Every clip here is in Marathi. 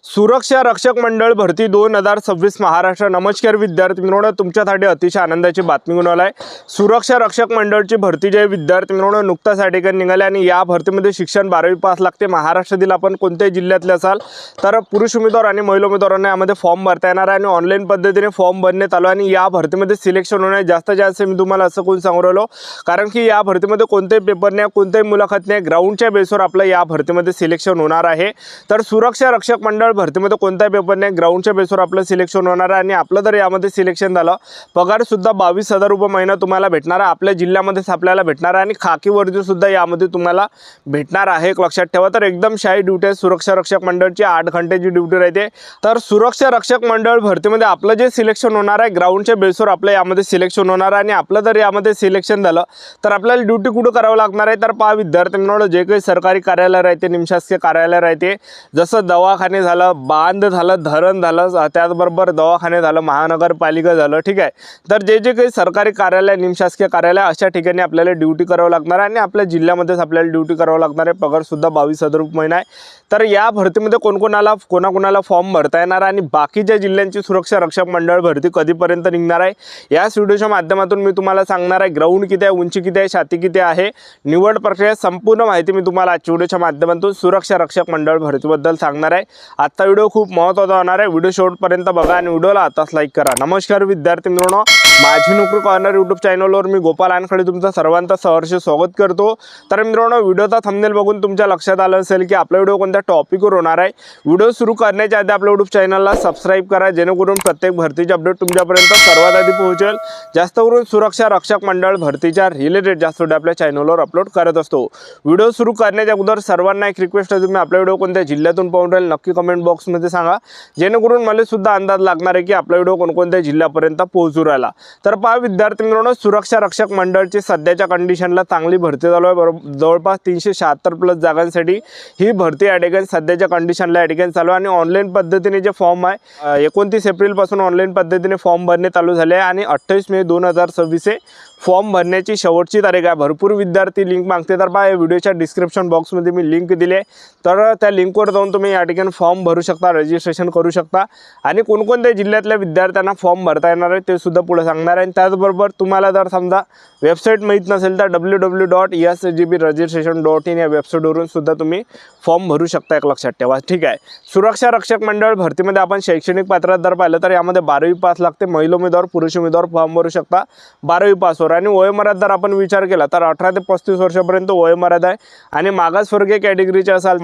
सुरक्षा रक्षक मंडळ भरती 2026 महाराष्ट्र। नमस्कार विद्यार्थी मित्रांनो, तुमच्यासाठी अतिशय आनंदाची बातमी घेऊन आलाय। सुरक्षा रक्षक मंडळची भरती जे विद्यार्थी मित्रांनो नुकताच या ठिकाणी निघाली आणि या भरतीमध्ये शिक्षण 12वी पास लागते। महाराष्ट्रातील आपण कोणत्याही जिल्ह्यातले असाल तर पुरुष उमेदवार आणि महिला उमेदवारांना यामध्ये फॉर्म भरता येणार आहे आणि ऑनलाईन पद्धतीने फॉर्म भरण्यात आलो आणि या भरतीमध्ये सिलेक्शन होणे जास्त जास्त मी तुम्हाला असं कोण सांगू राहिलो, कारण की या भरतीमध्ये कोणतेही पेपर नाही, कोणतेही मुलाखत नाही, ग्राउंडच्या बेसवर आपलं या भरतीमध्ये सिलेक्शन होणार आहे। तर सुरक्षा रक्षक मंडळ भरतीमध्ये कोणताही पेपर नाही, ग्राउंडच्या बेसवर आपलं सिलेक्शन होणार आहे आणि आपलं जर यामध्ये सिलेक्शन झालं पगार सुद्धा 22,000 रुपये महिना तुम्हाला भेटणार आहे। आपल्या जिल्ह्यामध्येच आपल्याला भेटणार आहे आणि खाकी वर्दी सुद्धा यामध्ये तुम्हाला भेटणार आहे। एक लक्षात ठेवा, तर एकदम शाही ड्यूटी आहे सुरक्षा रक्षक मंडळची, 8 घंटेची ड्यूटी राहते। तर सुरक्षा रक्षक मंडळ भरतीमध्ये आपलं जे सिलेक्शन होणार आहे ग्राउंडच्या बेसवर आपलं यामध्ये सिलेक्शन होणार आहे आणि आपलं जर यामध्ये सिलेक्शन झालं तर आपल्याला ड्यूटी कुठं करावं लागणार आहे, तर पहा विद्यार्थ्यांना जे काही सरकारी कार्यालय राहते, निमशासकीय कार्यालय राहते, जसं दवाखाने झालं, बांध झालं, धरण झालं, त्याचबरोबर दवाखाने झालं, महानगरपालिका झालं, ठीक आहे। तर जे जे काही सरकारी कार्यालय, निमशासकीय कार्यालय अशा ठिकाणी आपल्याला ड्यूटी करावं लागणार आहे आणि आपल्या जिल्ह्यामध्येच आपल्याला ड्यूटी करावं लागणार आहे। पगार सुद्धा 22,000 रुपये महिना आहे। तर या भरतीमध्ये कोणाकोणाला फॉर्म भरता येणार आणि बाकीच्या जिल्ह्यांची सुरक्षा रक्षक मंडळ भरती कधीपर्यंत निघणार आहे याच व्हिडिओच्या माध्यमातून मी तुम्हाला सांगणार आहे। ग्राउंड किती आहे, उंची किती आहे, छाती किती आहे, निवड प्रक्रिया संपूर्ण माहिती मी तुम्हाला आजच्या व्हिडिओच्या माध्यमातून सुरक्षा रक्षक मंडळ भरतीबद्दल सांगणार आहे। आजचा व्हिडिओ खूप महत्त्वाचा होणार आहे, व्हिडिओ शेवटपर्यंत बघा आणि व्हिडिओला आताच लाईक करा। नमस्कार विद्यार्थी मित्रांनो, माझी नोकरी कॉर्नर यूट्यूब चॅनलवर मी गोपाल आनखळे तुमचं सर्वांचं सहर्ष स्वागत करतो। तर मित्रांनो, व्हिडिओचा थंबनेल बघून तुमच्या लक्षात आलं असेल की आपला व्हिडिओ कोणत्या टॉपिकवर होणार आहे। व्हिडिओ सुरू करण्याच्या आधी आपल्या यूट्यूब चॅनलला सबस्क्राइब करा, जेणेकरून प्रत्येक भरतीचे अपडेट तुमच्यापर्यंत सर्वात आधी पोहोचेल। जास्त करून सुरक्षा रक्षक मंडळ भरतीच्या रिलेटेड जास्त व्हिडिओ आपल्या चॅनलवर अपलोड करत असतो। व्हिडिओ सुरू करण्याच्या अगोदर सर्वांना एक रिक्वेस्ट आहे, तुम्ही आपला व्हिडिओ कोणत्या जिल्ह्यातून पाहून राहील नक्की कमेंट बॉक्समध्ये सांगा, जेणेकरून मला सुद्धा अंदाज लागणार आहे की आपला व्हिडिओ कोणकोणत्या जिल्ह्यापर्यंत पोहोचू राहिला। तर पहा विद्यार्थी मित्रांनो, सुरक्षा रक्षक मंडळची सध्याच्या कंडिशनला चांगली भरती चालू आहे। जवळपास 376 प्लस जागांसाठी ही भरती या ठिकाणी सध्याच्या कंडिशनला या ठिकाणी चालू आहे आणि ऑनलाईन पद्धतीने जे फॉर्म आहे 29 एप्रिलपासून ऑनलाईन पद्धतीने फॉर्म भरणे चालू झाले आहे आणि 28 मे 2026 फॉर्म भरण्याची शेवटची तारीख आहे। भरपूर विद्यार्थी लिंक मागते, तर पहा या व्हिडिओच्या डिस्क्रिप्शन बॉक्समध्ये मी लिंक दिली आहे, तर त्या लिंकवर जाऊन तुम्ही या ठिकाणी फॉर्म भरू शकता, रजिस्ट्रेशन करू शकता आणि कोणकोणत्या जिल्ह्यातल्या विद्यार्थ्यांना फॉर्म भरता येणार आहे ते सुद्धा पुढे सांगणार आहे। त्याचबरोबर तुम्हाला जर समजा वेबसाईट माहीत नसेल तर www.esgbregistration.in या वेबसाईटवरून सुद्धा तुम्ही फॉर्म भरू शकता, एक लक्षात ठेवा, ठीक आहे। सुरक्षा रक्षक मंडळ भरतीमध्ये आपण शैक्षणिक पात्रता जर पाहिलं तर यामध्ये 12वी पास लागते। महिला उमेदवार, पुरुष उमेदवार फॉर्म भरू शकता 12वी पासवर आणि वयोमर्यादा जर आपण विचार केला तर 18 ते 35 वर्षापर्यंत वयोमर्यादा आहे आणि मागासवर्गीय कॅटेगरीचे असाल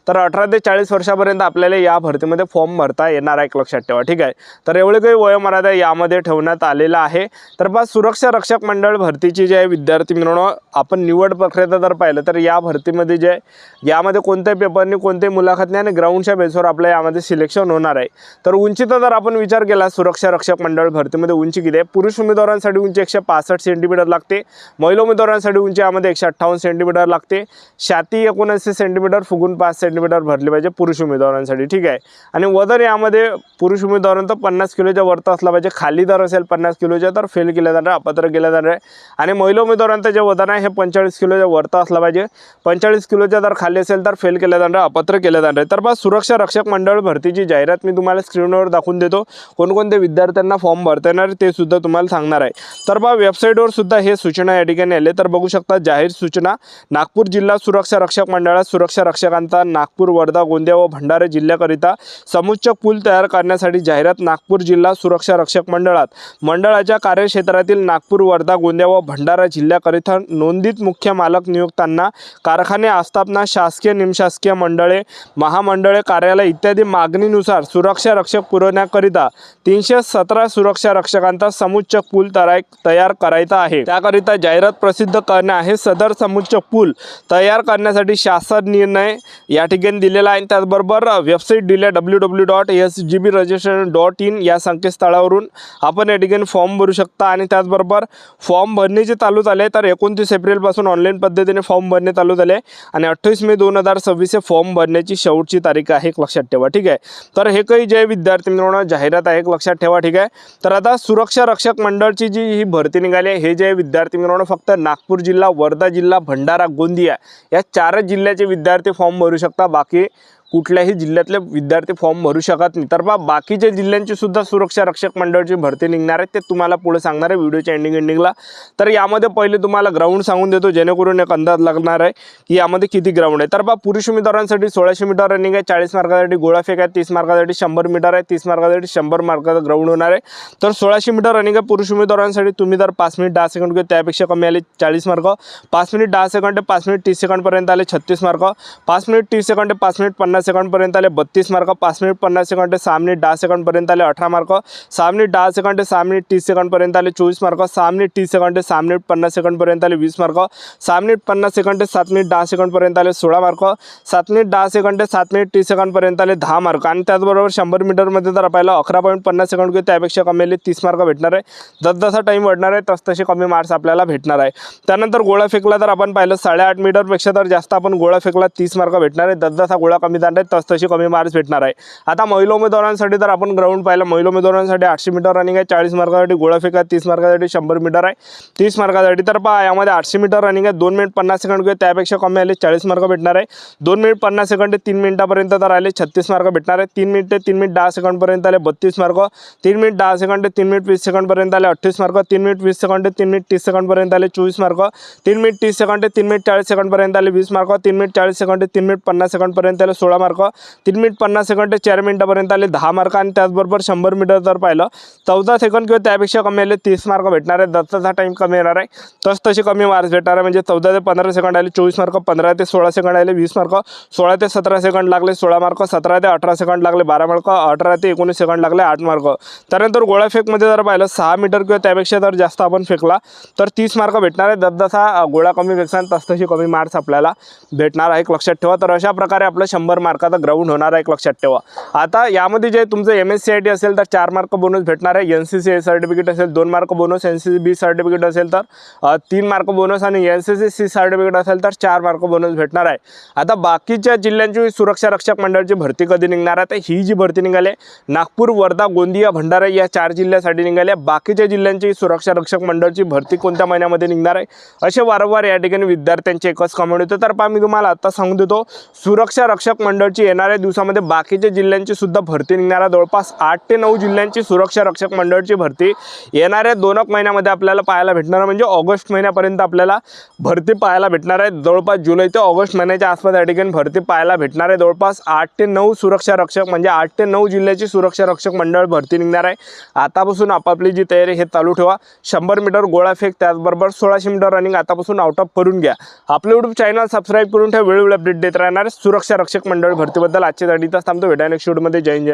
तर 18 ते 40 वर्षापर्यंत आपल्याला या भरतीमध्ये फॉर्म भरता येणार आहे, एक लक्षात ठेवा, ठीक आहे। तर एवढे काही वयोमर्यादा यामध्ये ठेवण्यात आलेला आहे। तर बस सुरक्षा रक्षक मंडळ भरतीची जे आहे विद्यार्थी मित्रांनो, आपण निवड प्रक्रिया जर पाहिलं तर या भरतीमध्ये जे यामध्ये कोणत्याही पेपरनी, कोणत्याही मुलाखत नाही आणि ग्राउंडच्या बेसवर आपल्या यामध्ये सिलेक्शन होणार आहे। तर उंचीचा जर आपण विचार केला सुरक्षा रक्षक मंडळ भरतीमध्ये उंची किती आहे, पुरुष उमेदवारांसाठी उंची 165 सेंटीमीटर लागते, महिला उमेदवारांसाठी उंची यामध्ये 158 सेंटीमीटर लागते, छाती 79 सेंटीमीटर, फुगून 5 सेंटीमीटर भरली पाहिजे पुरुष उमेदवारांसाठी, ठीक आहे। आणि वजन यामध्ये पुरुष उमेदवारांचं 50 किलोच्या वरती असला पाहिजे, खाली जर असेल 50 किलोच्या तर फेल केलं जाणार, अपात्र केलं जाणार आहे। आणि महिला उमेदवारांचं जे वजन आहे हे 45 किलोच्या वरती असला पाहिजे, 45 किलोच्या जर खाली असेल तर फेल केलं जाणार, अपात्र केलं जाणार आहे। तर बस सुरक्षा रक्षक मंडळ भरतीची जाहिरात मी तुम्हाला स्क्रीनवर दाखवून देतो, कोणकोणत्या विद्यार्थ्यांना फॉर्म भरता येणार ते सुद्धा तुम्हाला सांगणार आहे। तर बा वेबसाईटवर सुद्धा हे सूचना या ठिकाणी आले, तर बघू शकता जाहीर सूचना। नागपूर जिल्हा सुरक्षा रक्षक मंडळात सुरक्षा रक्षकांचा नागपूर, वर्धा, गोंदिया व भंडारा जिल्ह्याकरिता समुच्चय पूल तयार करण्यासाठी जाहिरात। नागपूर जिल्हा सुरक्षा रक्षक मंडळात मंडळाच्या कार्यक्षेत्रातील नागपूर, वर्धा, गोंदिया व भंडारा जिल्ह्याकरिता नोंदित मुख्य मालक नियुक्तांना कारखाने, आस्थापना, शासकीय, निमशासकीय मंडळे, महामंडळे, कार्यालय इत्यादी मागणीनुसार सुरक्षा रक्षक पुरवण्याकरिता 317 सुरक्षा रक्षकांचा समुच्चय पूल तयार करायचा आहे। त्याकरिता जाहिरात प्रसिद्ध करणे आहे। सदर समुच्चय पूल तयार करण्यासाठी शासन निर्णय या ठिकाणी दिलेला आहे। त्याचबरोबर वेबसाईट दिली www.esgbregistration.in या संकेतस्थळावरून आपण या ठिकाणी फॉर्म भरू शकता आणि त्याचबरोबर फॉर्म भरण्याचे चालू झाले तर 29 एप्रिलपासून ऑनलाईन पद्धतीने फॉर्म भरणे चालू झाले आणि 28 मे 2026 फॉर्म भरण्याची शेवटची तारीख आहे, एक लक्षात ठेवा, ठीक आहे। तर हे काही जे विद्यार्थी मित्रांनो जाहिरात आहे, एक लक्षात ठेवा, ठीक आहे। तर आता सुरक्षा रक्षक मंडळची जी ही भरती निघाली आहे, हे जे विद्यार्थी मित्रांनो फक्त नागपूर जिल्हा, वर्धा जिल्हा, भंडारा, गोंदिया या 4 जिल्ह्याचे विद्यार्थी फॉर्म भरू शकता, बाकी कुठल्याही जिल्ह्यातले विद्यार्थी फॉर्म भरू शकत नाही। तर बाकीच्या जिल्ह्यांची सुद्धा सुरक्षा रक्षक मंडळची भरती निघणार आहे, ते तुम्हाला पुढे सांगणार आहे व्हिडिओच्या एंडिंगला। तर यामध्ये पहिले तुम्हाला ग्राउंड सांगून देतो, जेणेकरून एक अंदाज लागणार आहे की यामध्ये किती ग्राउंड आहे। तर पुरुष उमेदवारांसाठी 1600 मीटर रनिंग आहे, 40 मार्कासाठी गोळाफेक आहे, 30 मार्कासाठी 100 मीटर आहे, 30 मार्कासाठी 100 मार्काचा ग्राउंड होणार आहे। तर 1600 मीटर रनिंग आहे पुरुष उमेदवारांसाठी। तुम्ही जर 5 मिनिट 10 सेकंड किंवा त्यापेक्षा कमी आले 40 mark, 5 minute 10 second 5 minute 30 second पर्यंत आले 36 mark, 5 minute 30 second 5 minute 50 second पर्यंत आले 32 mark, 5 minute 50 second 6 minute 10 second पर्यंत आले 18 mark, 6 minute 10 second 6 minute 30 second पर्यंत आले 24 mark, 6 minute 30 second 6 minute 50 second पर्यंत आले 20 mark, 6 minute 50 second 7 minute 10 second पर्यंत आले 16 mark, 7 minute 10 second 7 minute 30 second पर्यंत आले 10 मार्क। आणि त्याचबरोबर 100 मीटरमध्ये जर पाहिलं 11.50 सेकंड किंवा त्यापेक्षा कमी आले 30 मार्क भेटणार आहे। जसजसा टाईम वाढणार आहे तसे कमी मार्क्स आपल्याला भेटणार आहे। त्यानंतर गोळा फेकला तर आपण पाहिलं 8.5 मीटरपेक्षा तर जास्त आपण गोळा फेकला 30 मार्क भेटणार आहे। जसजसा गोळा कमी जाणार आहे तसे कमी मार्क्स भेटणार आहे। आता महिला उमेदवारांसाठी तर आपण ग्राउंड पाहिलं, महिला उमेदवारांसाठी 800 मीटर रनिंग आहे, 40 मार्कासाठी गोळा फेक आहे, 30 मार्कासाठी 100 मीटर आहे, 30 मार्कासाठी तर यामध्ये 800 मीटर रनिंग आहे, 2 मिनिट 50 सेकंड किंवा त्यापेक्षा कमी आले 40 मार्क भेटणार आहे, 2 मिनिट 50 सेकंड 3 मिनिटापर्यंत तर आले 36 मार्क भेटणार आहे, 3 मिनिट 10 सेकंड पर्यंत आले 32 mark, 3 minute 10 second 3 minute 20 second पर्यंत आले 28 mark, 3 minute 20 second 3 minute 30 second पर्यंत आले 24 mark, 3 minute 30 second 3 minute 40 second पर्यंत आले 20 mark, 3 minute 40 second 3 minute 50 second पर्यंत आले 16 मार्क, 3 मिनिट 50 सेकंड 4 मिनिटापर्यंत आले 10 मार्क। आणि त्याचबरोबर 100 मीटर जर पाहिलं 14 सेकंड किंवा त्यापेक्षा कमी आले 30 मार्क भेटणार आहे। जसजसा टाईम कमी येणार आहे तसे कमी मार्क्स भेटणार आहे। म्हणजे 14 ते 15 सेकंड आले 24 मार्क, 15 ते 16 सेकंड आले 20 मार्क, 16 ते 17 सेकंड लागले 16 मार्क, 17 ते 18 सेकंड लागले 12 मार्क, 18 ते 19 सेकंड लागले 8 मार्क। त्यानंतर गोळा फेकमध्ये जर पाहिलं 6 मीटर किंवा त्यापेक्षा जर जास्त आपण फेकला तर 30 मार्क भेटणार आहे। जसजसा गोळा कमी फेकसान तसे कमी मार्क्स आपल्याला भेटणार आहे, लक्षात ठेवा। तर अशा प्रकारे आपलं 100 मार्काचा ग्राउंड होणार आहे, लक्षात ठेवा। आता यामध्ये जे तुमचं MSCIT असेल तर 4 मार्क बोनस भेटणार आहे, NCC सर्टिफिकेट असेल 2 mark bonus, NCC B certificate असेल तर 3 मार्क बोनस आणि NCC C सर्टिफिकेट असेल तर 4 मार्क बोनस भेटणार आहे। आता बाकीच्या जिल्ह्यांची सुरक्षा रक्षक मंडळाची भरती कधी निघणार आहे, तर ही जी भरती निघाली नागपूर, वर्धा, गोंदिया, भंडारा या 4 जिल्ह्यासाठी निघाली आहे। बाकीच्या जिल्ह्यांची सुरक्षा रक्षक मंडळाची भरती कोणत्या महिन्यामध्ये निघणार आहे असे वारंवार या ठिकाणी विद्यार्थ्यांचे एकच कमेंट होते। तर मी तुम्हाला आता सांगून देतो, सुरक्षा रक्षक मंडळाची येणाऱ्या दिवसामध्ये बाकीच्या जिल्ह्यांची सुद्धा भरती निघणार आहे। जवळपास 8 ते 9 जिल्ह्यांची सुरक्षा रक्षक मंडळाची भरती येणाऱ्या 2 महिन्यामध्ये आपल्याला पाहायला भेटणार आहे। म्हणजे ऑगस्ट महिन्यापर्यंत आपल्याला भरती पाहायला भेटणार आहे। जवळपास जुलै ते ऑगस्ट महिन्याच्या आसपास या ठिकाणी भरती पाहायला भेटणार आहे। जवळपास 8 ते 9 सुरक्षा रक्षक म्हणजे 8 ते 9 जिल्ह्याची सुरक्षा रक्षक मंडळ भरती निघणार आहे। आतापासून आपापली जी तयारी हे चालू ठेवा। 100 मीटर गोळाफेक त्याचबरोबर 1600 मीटर रनिंग आतापासून आउट ऑफ करून घ्या। आपलं YouTube चॅनल सबस्क्राईब करून ठेवा, वेळोवेळी अपडेट देत राहणार सुरक्षा रक्षक मंडळ भरतीबद्दल। आजच्या साठी थांबतो, भेटा नेक्स्ट व्हिडिओमध्ये। जय हिंद।